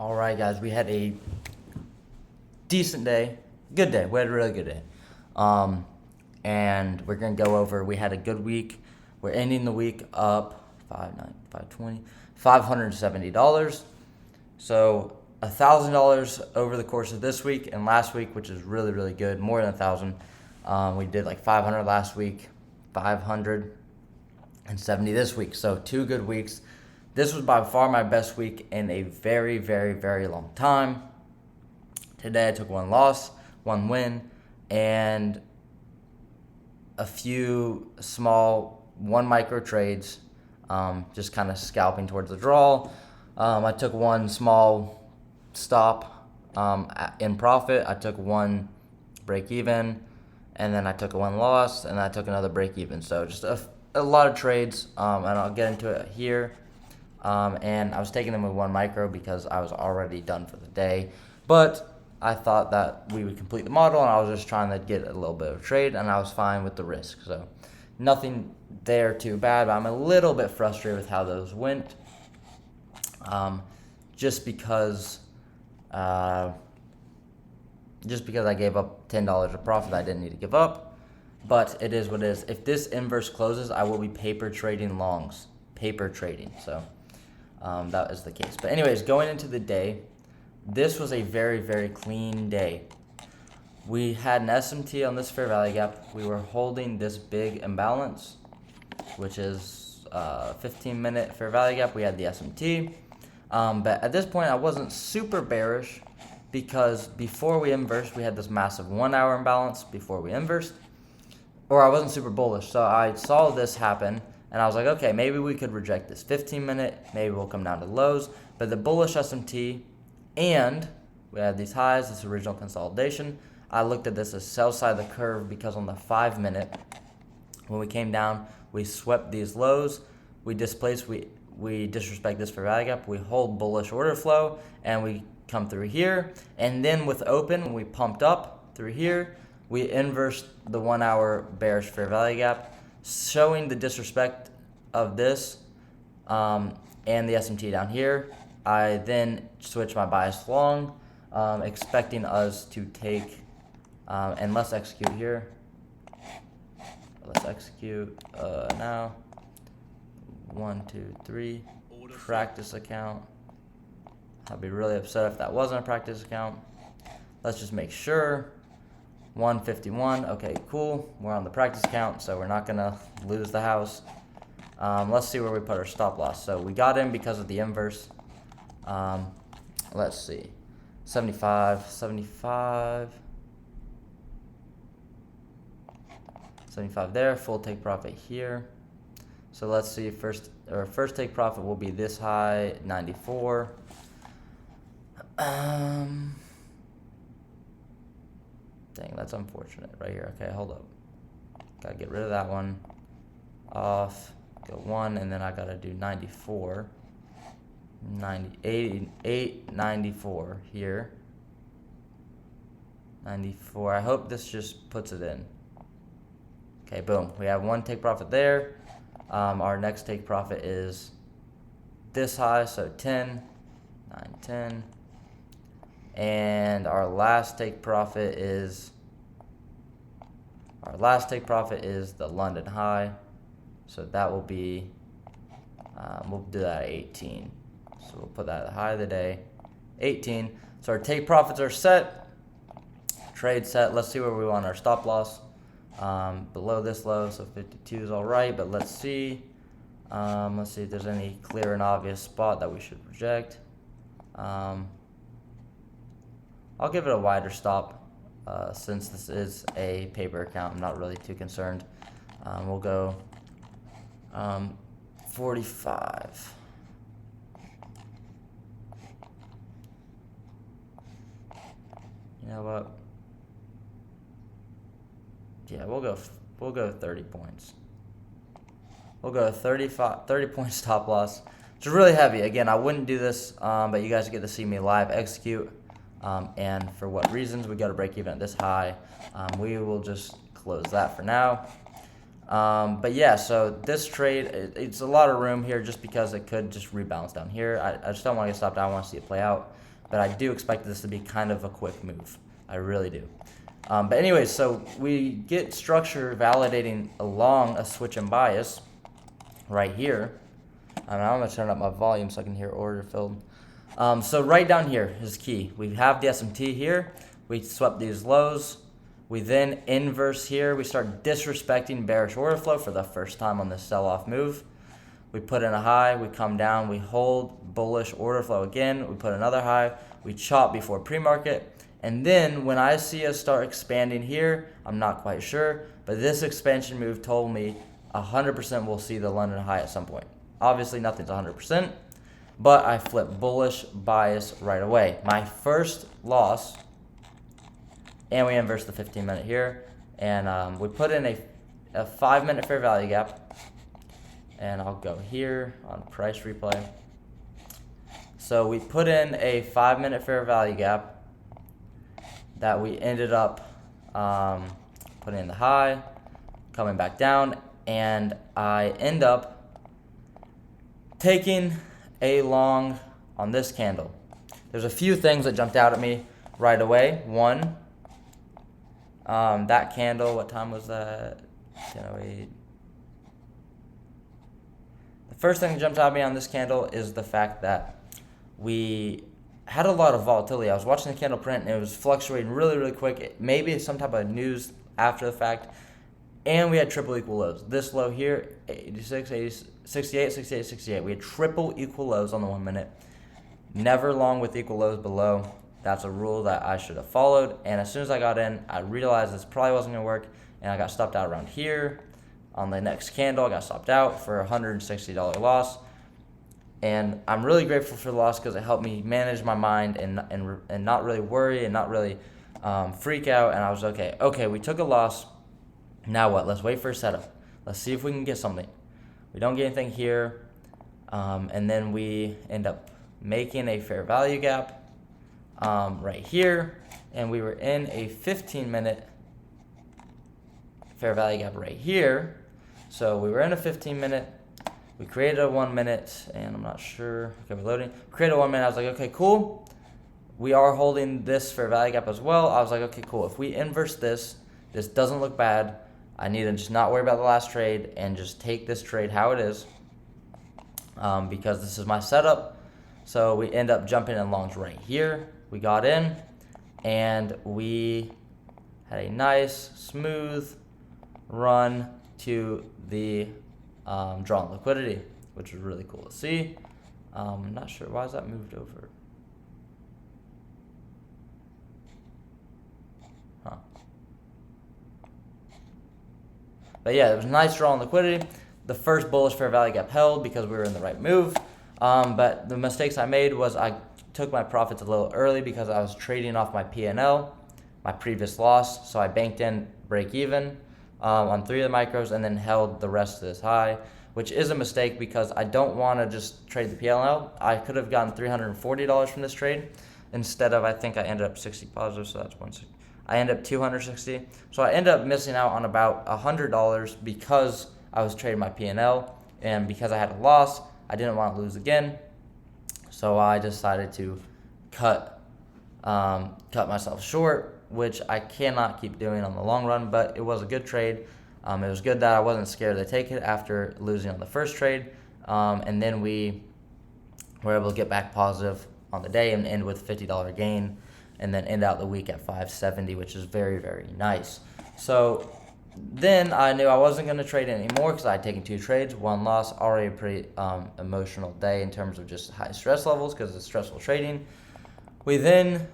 All right, guys, we had a decent day, good day. We had a really good day. And we're gonna go over. We had a good week. We're ending the week up $570. So $1,000 over the course of this week and last week, which is really, really good. More than 1,000. We did like 500 last week, 570 this week. So 2 good weeks. This was by far my best week in a very, very, very long time. Today I took 1 loss, 1 win, and a few small 1 micro trades, just kind of scalping towards the draw. I took 1 small stop in profit. I took 1 break even, and then I took 1 loss, and I took another break even. So just a lot of trades, and I'll get into it here. And I was taking them with 1 micro because I was already done for the day. But I thought that we would complete the model, and I was just trying to get a little bit of trade, and I was fine with the risk. So nothing there too bad, but I'm a little bit frustrated with how those went. Just because I gave up $10 of profit I didn't need to give up. But it is what it is. If this inverse closes, I will be paper trading longs. Paper trading. So that is the case. But anyways, going into the day, this was a very, very clean day. We had an SMT on this fair value gap. We were holding this big imbalance, which is 15-minute fair value gap. We had the SMT. But at this point, I wasn't super bearish because before we inversed, we had this massive 1-hour imbalance before we inversed. Or I wasn't super bullish. So I saw this happen. And I was like, okay, maybe we could reject this 15-minute. Maybe we'll come down to lows. But the bullish SMT, and we had these highs, this original consolidation. I looked at this as sell side of the curve because on the 5-minute, when we came down, we swept these lows. We displaced, we disrespect this for value gap. We hold bullish order flow, and we come through here. And then with open, we pumped up through here. We inversed the 1-hour bearish fair value gap, showing the disrespect of this and the SMT down here. I then switched my bias long, expecting us to take, and let's execute here. Let's execute now. 1, 2, 3, practice account. I'd be really upset if that wasn't a practice account. Let's just make sure. 151. Okay, cool. We're on the practice account, so we're not gonna lose the house. Let's see where we put our stop loss. So we got in because of the inverse. Let's see. 75 there. Full take profit here. So let's see. First take profit will be this high, 94. Dang, that's unfortunate right here. Okay, hold up. Gotta get rid of that one. Off. Go 1, and then I gotta do 94. 98, 94 here. 94. I hope this just puts it in. Okay, boom. We have 1 take profit there. Our next take profit is this high, so 10. 9, 10. And our last take profit is the London high. So that will be, we'll do that at 18. So we'll put that at the high of the day, 18. So our take profits are set, trade set. Let's see where we want our stop loss. Below this low, so 52 is all right, but let's see. Let's see if there's any clear and obvious spot that we should reject. I'll give it a wider stop since this is a paper account. I'm not really too concerned. We'll go 45. You know what? Yeah, we'll go 30 points. We'll go 30 point stop loss. It's really heavy. Again, I wouldn't do this, but you guys get to see me live execute. And for what reasons we got to break even at this high. We will just close that for now. But yeah, so this trade, it's a lot of room here just because it could just rebalance down here. I just don't want to get stopped out. I want to see it play out. But I do expect this to be kind of a quick move. I really do. But anyways, so we get structure validating along a switch and bias right here. I'm going to turn up my volume so I can hear order filled. So right down here is key. We have the SMT here. We swept these lows. We then inverse here. We start disrespecting bearish order flow for the first time on this sell-off move. We put in a high. We come down. We hold bullish order flow again. We put another high. We chop before pre-market. And then when I see us start expanding here, I'm not quite sure, but this expansion move told me 100% we'll see the London high at some point. Obviously, nothing's 100%, but I flip bullish bias right away. My first loss, and we inverse the 15-minute here, and we put in a 5-minute fair value gap, and I'll go here on price replay. So we put in a 5-minute fair value gap that we ended up putting in the high, coming back down, and I end up taking a long on this candle. There's a few things that jumped out at me right away. One, that candle, what time was that? 10:08. The first thing that jumped out at me on this candle is the fact that we had a lot of volatility. I was watching the candle print and it was fluctuating really, really quick. Maybe some type of news after the fact. And we had triple equal lows. This low here, 86, 80, 68, 68, 68. We had triple equal lows on the 1 minute. Never long with equal lows below. That's a rule that I should have followed. And as soon as I got in, I realized this probably wasn't going to work. And I got stopped out around here. On the next candle, I got stopped out for a $160 loss. And I'm really grateful for the loss because it helped me manage my mind and not really worry and not really freak out. And I was okay. Okay, we took a loss. Now what? Let's wait for a setup. Let's see if we can get something. We don't get anything here. And then we end up making a fair value gap right here. And we were in a 15-minute fair value gap right here. So we were in a 15-minute. We created a 1 minute, and I'm not sure. Okay, we're loading. Created a 1 minute. I was like, okay, cool. We are holding this fair value gap as well. I was like, okay, cool. If we inverse this, this doesn't look bad. I need to just not worry about the last trade and just take this trade how it is because this is my setup. So we end up jumping in longs right here. We got in, and we had a nice, smooth run to the drawn liquidity, which was really cool to see. I'm not sure why is that moved over. But yeah, it was a nice draw on liquidity. The first bullish fair value gap held because we were in the right move. But the mistakes I made was I took my profits a little early because I was trading off my P&L, my previous loss. So I banked in break even on 3 of the micros and then held the rest of this high, which is a mistake because I don't want to just trade the P&L. I could have gotten $340 from this trade instead of, I think I ended up 60 positive, so that's 160. I ended up 260. So I ended up missing out on about $100 because I was trading my P&L, and because I had a loss, I didn't want to lose again. So I decided to cut myself short, which I cannot keep doing on the long run, but it was a good trade. It was good that I wasn't scared to take it after losing on the first trade. And then we were able to get back positive on the day and end with a $50 gain, and then end out the week at 570, which is very, very nice. So then I knew I wasn't going to trade anymore because I had taken 2 trades, 1 loss, already a pretty emotional day in terms of just high stress levels because it's stressful trading. We then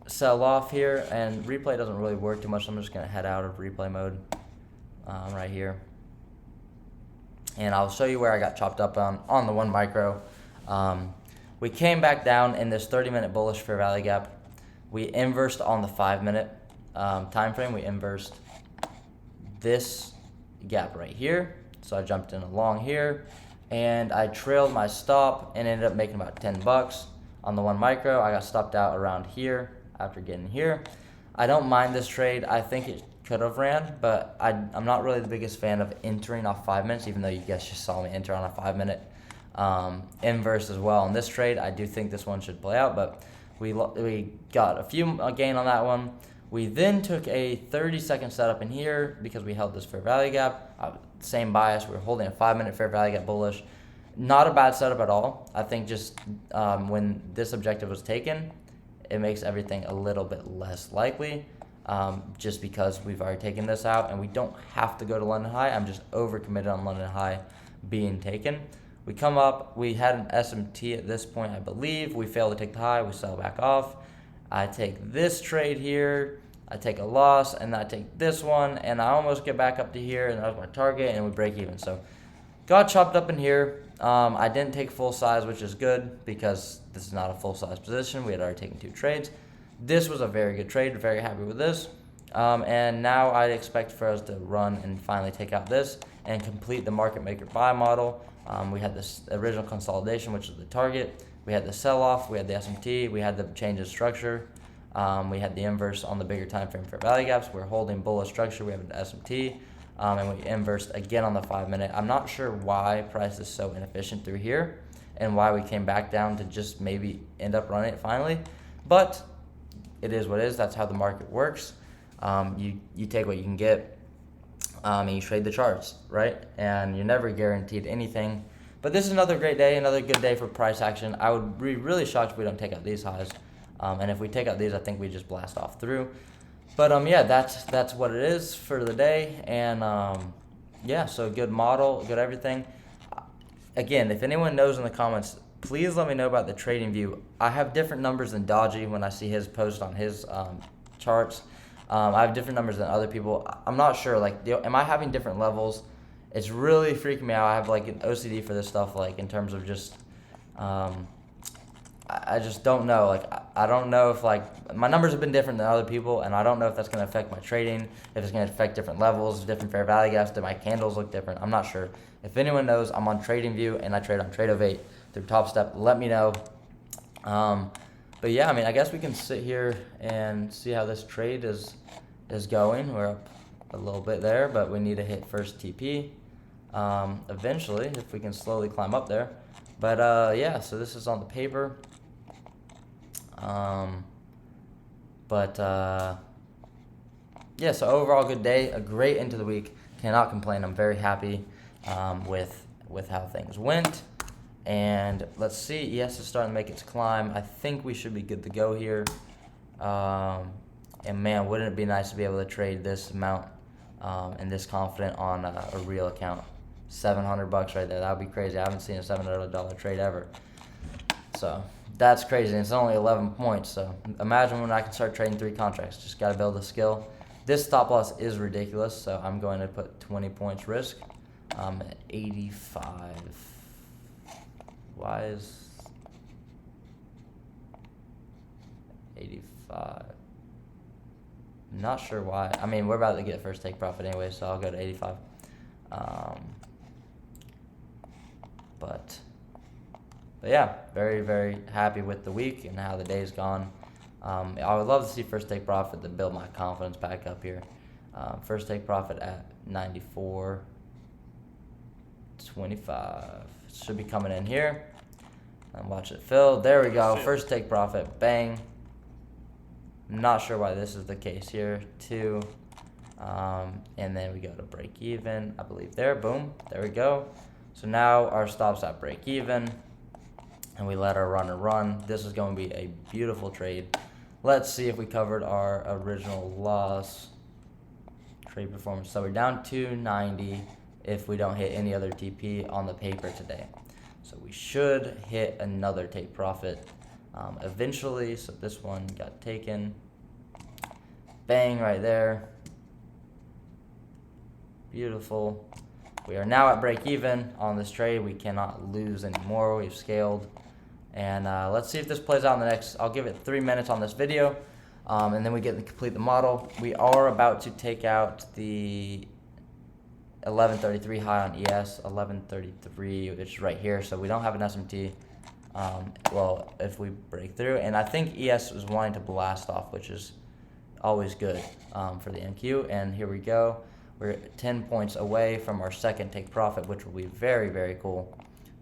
sell off here, and replay doesn't really work too much, so I'm just going to head out of replay mode right here. And I'll show you where I got chopped up on the 1 micro. We came back down in this 30-minute bullish fair value gap. We inversed on the 5-minute time frame. We inversed this gap right here. So I jumped in along here, and I trailed my stop and ended up making about $10 on the 1 micro. I got stopped out around here after getting here. I don't mind this trade. I think could have ran, but I'm not really the biggest fan of entering off 5 minutes, even though you guys just saw me enter on a 5 minute inverse as well. In this trade, I do think this one should play out, but we got a few gain on that one. We then took a 30-second setup in here because we held this fair value gap. Same bias. We were holding a 5-minute fair value gap bullish. Not a bad setup at all. I think just when this objective was taken, it makes everything a little bit less likely, just because we've already taken this out and we don't have to go to London High. I'm just overcommitted on London High being taken. We come up. We had an SMT at this point, I believe. We failed to take the high. We sell back off. I take this trade here. I take a loss, and I take this one, and I almost get back up to here, and that was my target, and we break even. So got chopped up in here. I didn't take full size, which is good because this is not a full size position. We had already taken 2 trades. This was a very good trade. Very happy with this. And now I expect for us to run and finally take out this and complete the market maker buy model. We had this original consolidation, which is the target. We had the sell-off. We had the SMT. We had the change in structure. We had the inverse on the bigger time frame fair value gaps. We're holding bullish structure. We have an SMT. And we inversed again on the 5-minute. I'm not sure why price is so inefficient through here and why we came back down to just maybe end up running it finally. But it is what it is. That's how the market works. You take what you can get, and you trade the charts, right? And you're never guaranteed anything. But this is another great day, another good day for price action. I would be really shocked if we don't take out these highs. And if we take out these, I think we just blast off through. But yeah, that's what it is for the day. And yeah, so good model, good everything. Again, if anyone knows in the comments, please let me know about the trading view. I have different numbers than Dodgy when I see his post on his charts. I have different numbers than other people. I'm not sure, like, am I having different levels? It's really freaking me out. I have like an OCD for this stuff, like in terms of just, I just don't know. Like, I don't know if like my numbers have been different than other people, and I don't know if that's going to affect my trading, if it's going to affect different levels, different fair value gaps. Do my candles look different? I'm not sure. If anyone knows, I'm on TradingView and I trade on Trade08 through Top Step. Let me know. But yeah, I mean, I guess we can sit here and see how this trade is going. We're up a little bit there, but we need to hit first TP eventually if we can slowly climb up there. But yeah, so this is on the paper. Yeah, so overall good day, a great end to the week. Cannot complain. I'm very happy with how things went. And let's see, ES is starting to make its climb. I think we should be good to go here. And man, wouldn't it be nice to be able to trade this amount and this confident on a real account? $700 right there. That would be crazy. I haven't seen a $700 trade ever. So that's crazy. And it's only 11 points. So imagine when I can start trading 3 contracts. Just got to build a skill. This stop loss is ridiculous. So I'm going to put 20 points risk at 85. Why is 85? Not sure why. I mean, we're about to get first take profit anyway, so I'll go to 85. But yeah, very, very happy with the week and how the day's gone. I would love to see first take profit to build my confidence back up here. First take profit at 94.25. Should be coming in here. And watch it fill. There we go. First take profit. Bang. Not sure why this is the case here. 2. And then we go to break even. I believe there. Boom. There we go. So now our stop's at break even. And we let our runner run. This is going to be a beautiful trade. Let's see if we covered our original loss. Trade performance. So we're down 290 if we don't hit any other TP on the paper today. So we should hit another take profit eventually. So this one got taken. Bang right there. Beautiful. We are now at break even on this trade. We cannot lose anymore. We've scaled. And let's see if this plays out in the next, I'll give it 3 minutes on this video. And then we get to complete the model. We are about to take out the 1133 high on ES, 1133, which is right here. So we don't have an SMT. Well, if we break through. And I think ES was wanting to blast off, which is always good for the NQ. And here we go. We're 10 points away from our second take profit, which will be very, very cool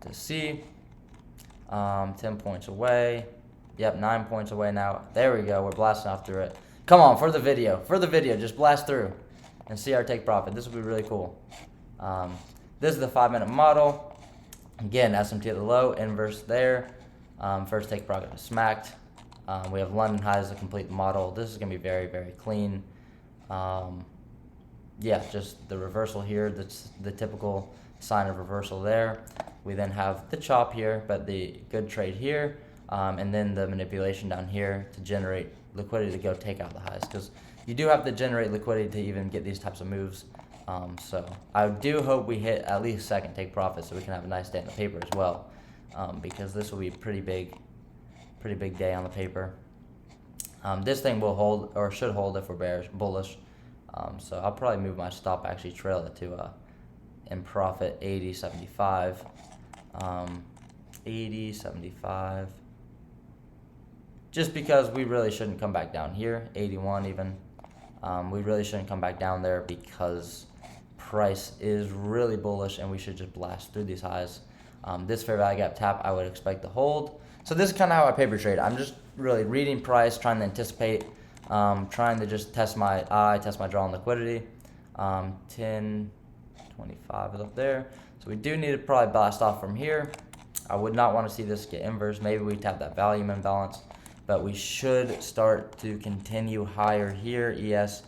to see. 10 points away. Yep, 9 points away now. There we go. We're blasting off through it. Come on, for the video. For the video, just blast through and see our take profit. This will be really cool. This is the 5-minute model. Again, SMT at the low, inverse there. First take profit is smacked. We have London highs to complete the model. This is going to be very, very clean. Yeah, just the reversal here. That's the typical sign of reversal there. We then have the chop here, but the good trade here. And then the manipulation down here to generate liquidity to go take out the highs, because you do have to generate liquidity to even get these types of moves. So I do hope we hit at least second take profit so we can have a nice day on the paper as well, because this will be a pretty big day on the paper. This thing will hold, or should hold if we're bullish. So I'll probably move my stop, actually trail it to in profit 80.75. 80.75. Just because we really shouldn't come back down here, 81 even. We really shouldn't come back down there because price is really bullish and we should just blast through these highs. This fair value gap tap I would expect to hold. So this is kind of how I paper trade. I'm just really reading price, trying to anticipate, trying to just test my draw on liquidity. 10.25 is up there. So we do need to probably blast off from here. I would not want to see this get inverse. Maybe we tap that volume imbalance, but we should start to continue higher here, ES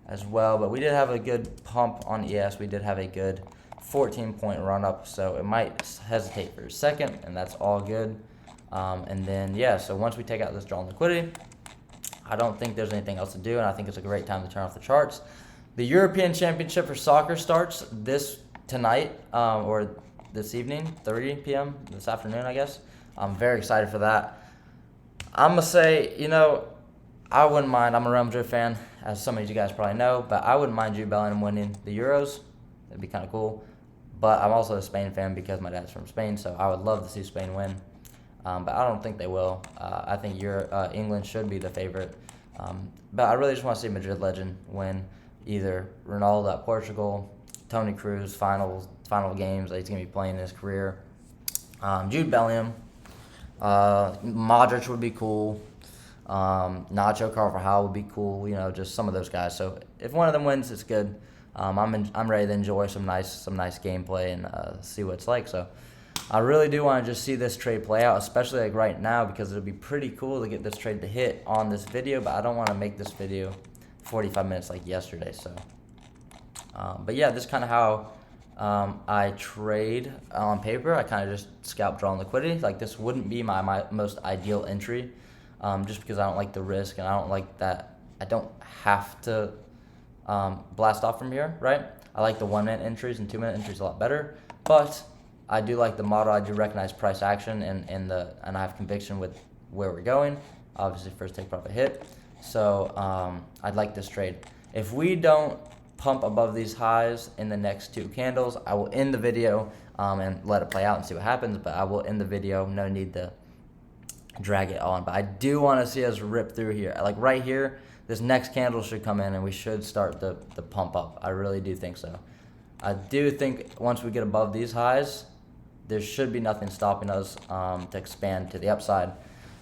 as well. But we did have a good pump on ES. We did have a good 14-point run up, so it might hesitate for a second, and that's all good. And then, yeah, so once we take out this draw on liquidity, I don't think there's anything else to do, and I think it's a great time to turn off the charts. The European Championship for soccer starts tonight, or this evening, 30 p.m., this afternoon, I guess. I'm very excited for that. I'm going to say, I wouldn't mind. I'm a Real Madrid fan, as some of you guys probably know, but I wouldn't mind Jude Bellingham winning the Euros. That'd be kind of cool. But I'm also a Spain fan because my dad's from Spain, so I would love to see Spain win. But I don't think they will. I think England should be the favorite. But I really just want to see a Madrid legend win, either Ronaldo at Portugal, Toni Kroos, final games that he's going to be playing in his career. Jude Bellingham. Modric would be cool. Nacho Carvajal would be cool. Just some of those guys. So if one of them wins, it's good. I'm ready to enjoy some nice gameplay and see what it's like. So I really do want to just see this trade play out, especially like right now, because it'll be pretty cool to get this trade to hit on this video. But I don't want to make this video 45 minutes like yesterday. So, but yeah, this is kind of how I trade on paper. I kind of just scalp draw on liquidity. Like, this wouldn't be my most ideal entry, just because I don't like the risk and I don't like that I don't have to blast off from here, right? I like the 1-minute entries and 2-minute entries a lot better, but I do like the model. I do recognize price action and I have conviction with where we're going. Obviously, first take profit hit. So I'd like this trade. If we don't pump above these highs in the next 2 candles, I will end the video and let it play out and see what happens. But I will end the video. No need to drag it on. But I do want to see us rip through here. Like right here, this next candle should come in and we should start the pump up. I really do think so. I do think once we get above these highs, there should be nothing stopping us to expand to the upside.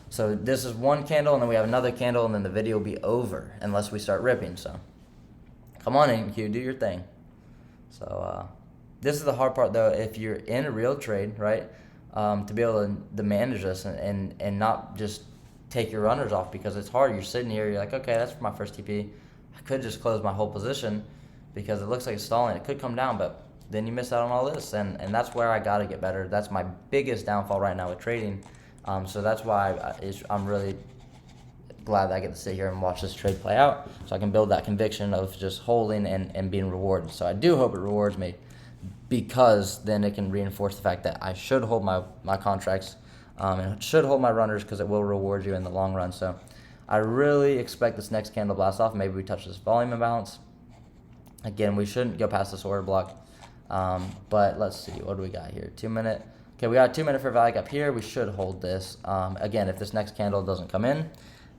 So this is one candle, and then we have another candle, and then the video will be over unless we start ripping. So come on, NQ, do your thing. So this is the hard part, though. If you're in a real trade, right, to be able to manage this and not just take your runners off, because it's hard. You're sitting here, you're like, okay, that's for my first TP. I could just close my whole position because it looks like it's stalling. It could come down, but then you miss out on all this, and that's where I got to get better. That's my biggest downfall right now with trading. So that's why I'm really glad that I get to sit here and watch this trade play out, so I can build that conviction of just holding and being rewarded. So I do hope it rewards me, because then it can reinforce the fact that I should hold my contracts and should hold my runners, because it will reward you in the long run. So I really expect this next candle blast off. Maybe we touch this volume imbalance. Again, we shouldn't go past this order block. But let's see, what do we got here? 2-minute. Okay, we got a 2-minute fair value up here. We should hold this. Again, if this next candle doesn't come in,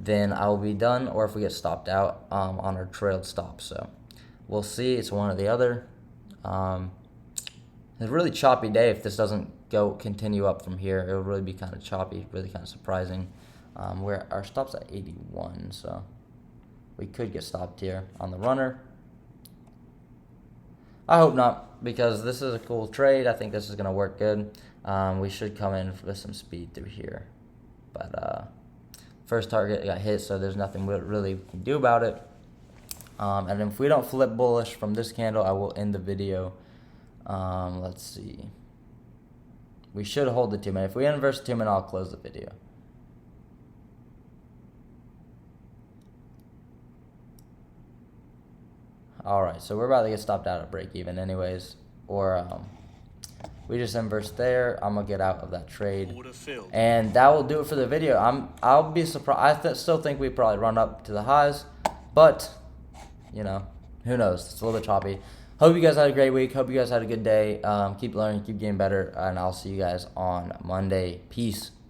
then I will be done, or if we get stopped out on our trailed stop. So we'll see. It's one or the other. It's a really choppy day. If this doesn't continue up from here, it'll really be kind of choppy, really kind of surprising. Where our stop's at 81, so we could get stopped here on the runner. I hope not, because this is a cool trade. I think this is going to work good. We should come in with some speed through here. But first target got hit, so there's nothing really we can do about it. And if we don't flip bullish from this candle, I will end the video. Let's see. We should hold the 2 minute. If we inverse 2 minute, I'll close the video. Alright, so we're about to get stopped out at break even anyways. Or we just inverse there. I'm gonna get out of that trade. And that will do it for the video. I'll be surprised. I still think we probably run up to the highs, but you know, who knows? It's a little bit choppy. Hope you guys had a great week. Hope you guys had a good day. Keep learning, keep getting better, and I'll see you guys on Monday. Peace.